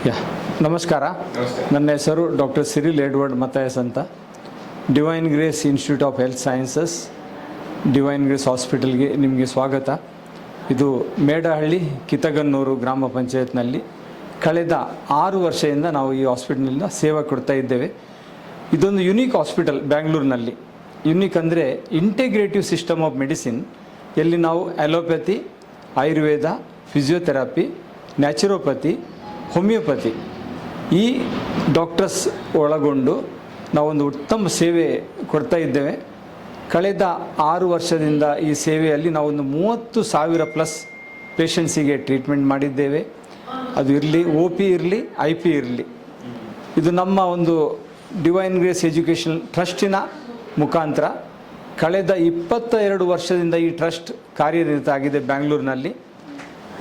ಯಾ ನಮಸ್ಕಾರ. ನನ್ನ ಹೆಸರು ಡಾಕ್ಟರ್ ಸಿರಿಲ್ ಎಡ್ವರ್ಡ್ ಮಥಾಯಸ್ ಅಂತ. Divine grace institute of health sciences, divine grace ಹಾಸ್ಪಿಟಲ್ಗೆ ನಿಮಗೆ ಸ್ವಾಗತ. ಇದು ಮೇಡಹಳ್ಳಿ ಕಿತಗನ್ನೂರು ಗ್ರಾಮ ಪಂಚಾಯತ್ನಲ್ಲಿ ಕಳೆದ 6 ವರ್ಷದಿಂದ ನಾವು ಈ ಹಾಸ್ಪಿಟಲ್ನಿಂದ ಸೇವೆ ಕೊಡ್ತಾ ಇದ್ದೇವೆ. ಇದೊಂದು ಯುನೀಕ್ ಹಾಸ್ಪಿಟಲ್ ಬ್ಯಾಂಗ್ಳೂರಿನಲ್ಲಿ. ಯುನೀಕ್ ಅಂದರೆ ಇಂಟಿಗ್ರೇಟಿವ್ ಸಿಸ್ಟಮ್ ಆಫ್ ಮೆಡಿಸಿನ್, ಎಲ್ಲಿ ನಾವು ಅಲೋಪ್ಯಾಥಿ, ಆಯುರ್ವೇದ, ಫಿಸಿಯೋಥೆರಪಿ, ನ್ಯಾಚುರೋಪತಿ, ಹೋಮಿಯೋಪತಿ ಈ ಡಾಕ್ಟರ್ಸ್ ಒಳಗೊಂಡು ನಾವೊಂದು ಉತ್ತಮ ಸೇವೆ ಕೊಡ್ತಾ ಇದ್ದೇವೆ. ಕಳೆದ 6 ವರ್ಷದಿಂದ ಈ ಸೇವೆಯಲ್ಲಿ ನಾವೊಂದು 30,000+ ಪೇಷಂಟ್ಸಿಗೆ ಟ್ರೀಟ್ಮೆಂಟ್ ಮಾಡಿದ್ದೇವೆ. ಅದು ಇರಲಿ, OP ಇರಲಿ, IP ಇರಲಿ. ಇದು ನಮ್ಮ ಒಂದು ಡಿವೈನ್ ಗ್ರೇಸ್ ಎಜುಕೇಷನ್ ಟ್ರಸ್ಟಿನ ಮುಖಾಂತರ ಕಳೆದ 22 ವರ್ಷದಿಂದ ಈ ಟ್ರಸ್ಟ್ ಕಾರ್ಯನಿರತ ಆಗಿದೆ ಬ್ಯಾಂಗ್ಳೂರಿನಲ್ಲಿ.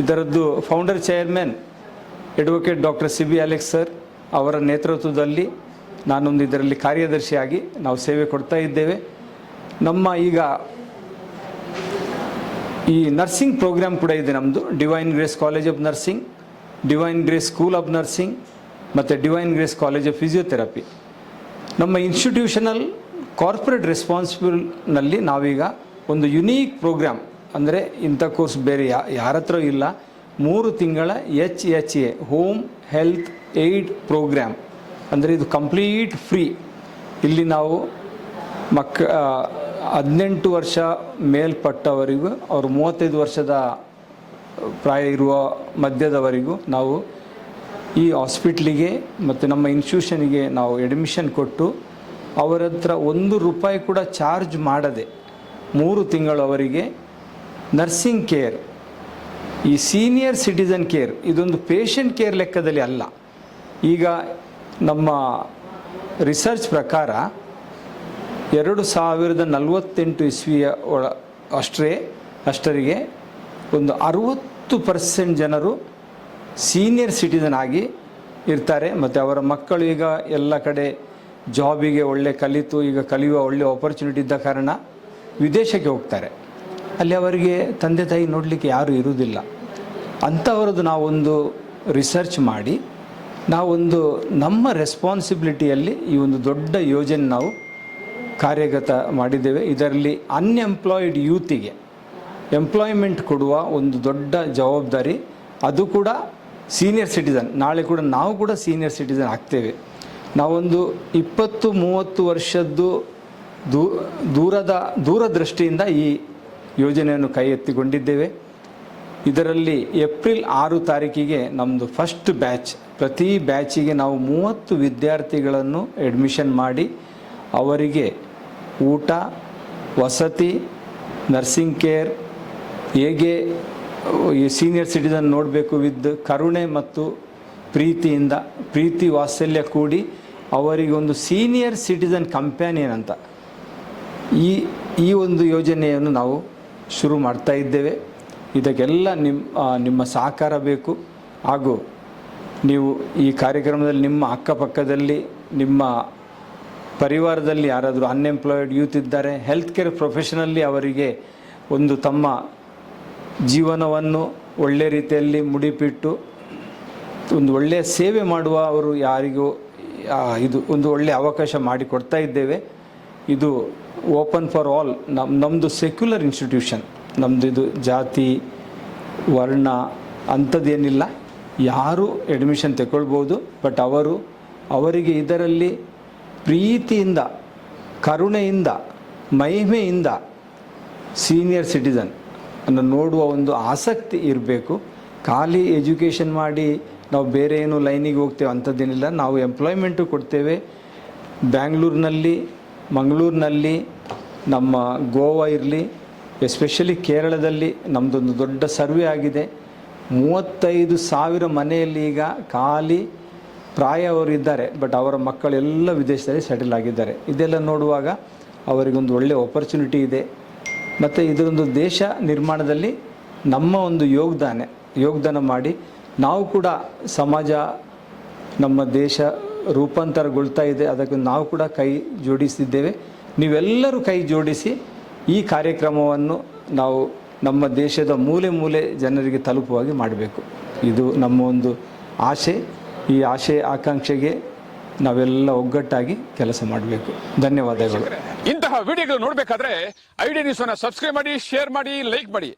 ಇದರದ್ದು founder chairman advocate doctor CB Alex sir ಅವರ ನೇತೃತ್ವದಲ್ಲಿ ನಾನೊಂದು ಇದರಲ್ಲಿ ಕಾರ್ಯದರ್ಶಿಯಾಗಿ ನಾವು ಸೇವೆ ಕೊಡ್ತಾ ಇದ್ದೇವೆ. ನಮ್ಮ ಈಗ ಈ ನರ್ಸಿಂಗ್ ಪ್ರೋಗ್ರಾಮ್ ಕೂಡ ಇದೆ ನಮ್ಮದು. Divine grace college of nursing, divine grace school of nursing ಮತ್ತು divine grace college of physiotherapy. ನಮ್ಮ ಇನ್ಸ್ಟಿಟ್ಯೂಷನಲ್ ಕಾರ್ಪೊರೇಟ್ ರೆಸ್ಪಾನ್ಸಿಬಲ್ನಲ್ಲಿ ನಾವೀಗ ಒಂದು ಯುನೀಕ್ ಪ್ರೋಗ್ರಾಮ್, ಅಂದರೆ ಇಂಥ ಕೋರ್ಸ್ ಬೇರೆ ಯಾರ ಹತ್ರ ಇಲ್ಲ, 3 ತಿಂಗಳ HHA home health aide program. ಅಂದರೆ ಇದು ಕಂಪ್ಲೀಟ್ ಫ್ರೀ. ಇಲ್ಲಿ ನಾವು 18 ವರ್ಷ ಮೇಲ್ಪಟ್ಟವರಿಗೂ ಅವರು 35 ವರ್ಷದ ಪ್ರಾಯ ಇರುವ ಮಧ್ಯದವರಿಗೂ ನಾವು ಈ ಹಾಸ್ಪಿಟ್ಲಿಗೆ ಮತ್ತು ನಮ್ಮ ಇನ್ಸ್ಟಿಟ್ಯೂಷನಿಗೆ ನಾವು ಅಡ್ಮಿಷನ್ ಕೊಟ್ಟು ಅವರ ಹತ್ರ 1 ರೂಪಾಯಿ ಕೂಡ ಚಾರ್ಜ್ ಮಾಡದೆ 3 ತಿಂಗಳು ಅವರಿಗೆ ನರ್ಸಿಂಗ್ ಕೇರ್, ಈ ಸೀನಿಯರ್ ಸಿಟಿಸನ್ ಕೇರ್, ಇದೊಂದು ಪೇಷಂಟ್ ಕೇರ್ ಲೆಕ್ಕದಲ್ಲಿ ಅಲ್ಲ. ಈಗ ನಮ್ಮ ರಿಸರ್ಚ್ ಪ್ರಕಾರ 2048 ಇಸ್ವಿಯ ಅಷ್ಟರಿಗೆ ಒಂದು 60% ಜನರು ಸೀನಿಯರ್ ಸಿಟಿಸನ್ ಆಗಿ ಇರ್ತಾರೆ. ಮತ್ತು ಅವರ ಮಕ್ಕಳು ಈಗ ಎಲ್ಲ ಕಡೆ ಜಾಬಿಗೆ ಒಳ್ಳೆ ಕಲಿತು ಈಗ ಕಲಿಯುವ ಒಳ್ಳೆ ಆಪರ್ಚುನಿಟಿ ಇದ್ದ ಕಾರಣ ವಿದೇಶಕ್ಕೆ ಹೋಗ್ತಾರೆ. ಅಲ್ಲಿ ಅವರಿಗೆ ತಂದೆ ತಾಯಿ ನೋಡಲಿಕ್ಕೆ ಯಾರೂ ಇರುವುದಿಲ್ಲ. ಅಂಥವರದ್ದು ನಾವೊಂದು ರಿಸರ್ಚ್ ಮಾಡಿ ನಾವೊಂದು ನಮ್ಮ ರೆಸ್ಪಾನ್ಸಿಬಿಲಿಟಿಯಲ್ಲಿ ಈ ಒಂದು ದೊಡ್ಡ ಯೋಜನೆ ನಾವು ಕಾರ್ಯಗತ ಮಾಡಿದ್ದೇವೆ. ಇದರಲ್ಲಿ ಅನ್ಎಂಪ್ಲಾಯ್ಡ್ ಯೂತಿಗೆ ಎಂಪ್ಲಾಯ್ಮೆಂಟ್ ಕೊಡುವ ಒಂದು ದೊಡ್ಡ ಜವಾಬ್ದಾರಿ, ಅದು ಕೂಡ ಸೀನಿಯರ್ ಸಿಟಿಸನ್. ನಾಳೆ ಕೂಡ ನಾವು ಕೂಡ ಸೀನಿಯರ್ ಸಿಟಿಸನ್ ಆಗ್ತೇವೆ. ನಾವೊಂದು 20-30 ವರ್ಷದ್ದು ದೂರದೃಷ್ಟಿಯಿಂದ ಈ ಯೋಜನೆಯನ್ನು ಕೈ ಎತ್ತಿಕೊಂಡಿದ್ದೇವೆ. ಇದರಲ್ಲಿ ಏಪ್ರಿಲ್ 6 ತಾರೀಕಿಗೆ ನಮ್ಮದು ಫಸ್ಟ್ ಬ್ಯಾಚ್, ಪ್ರತಿ ಬ್ಯಾಚಿಗೆ ನಾವು 30 ವಿದ್ಯಾರ್ಥಿಗಳನ್ನು ಅಡ್ಮಿಷನ್ ಮಾಡಿ ಅವರಿಗೆ ಊಟ, ವಸತಿ, ನರ್ಸಿಂಗ್ ಕೇರ್, ಹೇಗೆ ಈ ಸೀನಿಯರ್ ಸಿಟಿಸನ್ ನೋಡಬೇಕು ವಿತ್ ಕರುಣೆ ಮತ್ತು ಪ್ರೀತಿ ವಾತ್ಸಲ್ಯ ಕೂಡಿ ಅವರಿಗೆ ಒಂದು ಸೀನಿಯರ್ ಸಿಟಿಸನ್ ಕಂಪ್ಯಾನಿಯನ್ ಅಂತ ಈ ಒಂದು ಯೋಜನೆಯನ್ನು ನಾವು ಶುರು ಮಾಡ್ತಾ ಇದ್ದೇವೆ. ಇದಕ್ಕೆಲ್ಲ ನಿಮ್ಮ ಸಹಕಾರ ಬೇಕು. ಹಾಗೂ ನೀವು ಈ ಕಾರ್ಯಕ್ರಮದಲ್ಲಿ ನಿಮ್ಮ ಅಕ್ಕಪಕ್ಕದಲ್ಲಿ ನಿಮ್ಮ ಪರಿವಾರದಲ್ಲಿ ಯಾರಾದರೂ ಅನ್ಎಂಪ್ಲಾಯ್ಡ್ ಯೂತ್ ಇದ್ದಾರೆ, ಹೆಲ್ತ್ ಕೇರ್ ಪ್ರೊಫೆಷನಲ್ಲಿ ಅವರಿಗೆ ಒಂದು ತಮ್ಮ ಜೀವನವನ್ನು ಒಳ್ಳೆ ರೀತಿಯಲ್ಲಿ ಮುಡಿಪಿಟ್ಟು ಒಂದು ಒಳ್ಳೆಯ ಸೇವೆ ಮಾಡುವ ಅವರು ಯಾರಿಗೂ ಇದು ಒಂದು ಒಳ್ಳೆಯ ಅವಕಾಶ ಮಾಡಿಕೊಡ್ತಾ ಇದ್ದೇವೆ. ಇದು ಓಪನ್ ಫಾರ್ ಆಲ್. ನಮ್ಮದು ಸೆಕ್ಯುಲರ್ ಇನ್ಸ್ಟಿಟ್ಯೂಷನ್. ನಮ್ಮದು ಇದು ಜಾತಿ ವರ್ಣ ಅಂಥದ್ದೇನಿಲ್ಲ, ಯಾರು ಅಡ್ಮಿಷನ್ ತಗೊಳ್ಬೋದು. ಬಟ್ ಅವರಿಗೆ ಇದರಲ್ಲಿ ಪ್ರೀತಿಯಿಂದ, ಕರುಣೆಯಿಂದ, ಮಹಿಮೆಯಿಂದ ಸೀನಿಯರ್ ಸಿಟಿಸನ್ ಅನ್ನು ನೋಡುವ ಒಂದು ಆಸಕ್ತಿ ಇರಬೇಕು. ಖಾಲಿ ಎಜುಕೇಷನ್ ಮಾಡಿ ನಾವು ಬೇರೆ ಏನು ಲೈನಿಗೆ ಹೋಗ್ತೇವೆ ಅಂಥದ್ದೇನಿಲ್ಲ. ನಾವು ಎಂಪ್ಲಾಯ್ಮೆಂಟು ಕೊಡ್ತೇವೆ. ಬ್ಯಾಂಗ್ಳೂರಿನಲ್ಲಿ, ಮಂಗಳೂರಿನಲ್ಲಿ, ನಮ್ಮ ಗೋವಾ ಇರಲಿ, ಎಸ್ಪೆಷಲಿ ಕೇರಳದಲ್ಲಿ ನಮ್ಮದೊಂದು ದೊಡ್ಡ ಸರ್ವೆ ಆಗಿದೆ. 35,000 ಮನೆಯಲ್ಲಿ ಈಗ ಖಾಲಿ ಪ್ರಾಯ ಅವರಿದ್ದಾರೆ, ಬಟ್ ಅವರ ಮಕ್ಕಳೆಲ್ಲ ವಿದೇಶದಲ್ಲಿ ಸೆಟಲ್ ಆಗಿದ್ದಾರೆ. ಇದೆಲ್ಲ ನೋಡುವಾಗ ಅವರಿಗೊಂದು ಒಳ್ಳೆಯ ಆಪರ್ಚುನಿಟಿ ಇದೆ. ಮತ್ತು ಇದರೊಂದು ದೇಶ ನಿರ್ಮಾಣದಲ್ಲಿ ನಮ್ಮ ಒಂದು ಯೋಗದಾನ ಮಾಡಿ ನಾವು ಕೂಡ ಸಮಾಜ, ನಮ್ಮ ದೇಶ ರೂಪಾಂತರಗೊಳ್ತಾ ಇದೆ. ಅದಕ್ಕೆ ನಾವು ಕೂಡ ಕೈ ಜೋಡಿಸಿದ್ದೇವೆ. ನೀವೆಲ್ಲರೂ ಕೈ ಜೋಡಿಸಿ ಈ ಕಾರ್ಯಕ್ರಮವನ್ನು ನಾವು ನಮ್ಮ ದೇಶದ ಮೂಲೆ ಮೂಲೆ ಜನರಿಗೆ ತಲುಪುವಾಗಿ ಮಾಡಬೇಕು. ಇದು ನಮ್ಮ ಒಂದು ಆಶೆ. ಈ ಆಶಯ ಆಕಾಂಕ್ಷೆಗೆ ನಾವೆಲ್ಲ ಒಗ್ಗಟ್ಟಾಗಿ ಕೆಲಸ ಮಾಡಬೇಕು. ಧನ್ಯವಾದಗಳು. ಇಂತಹ ವಿಡಿಯೋಗಳು ನೋಡಬೇಕಾದ್ರೆ ಐಡಿ ನ್ಯೂಸ್ ಅನ್ನು ಸಬ್ಸ್ಕ್ರೈಬ್ ಮಾಡಿ, ಶೇರ್ ಮಾಡಿ, ಲೈಕ್ ಮಾಡಿ.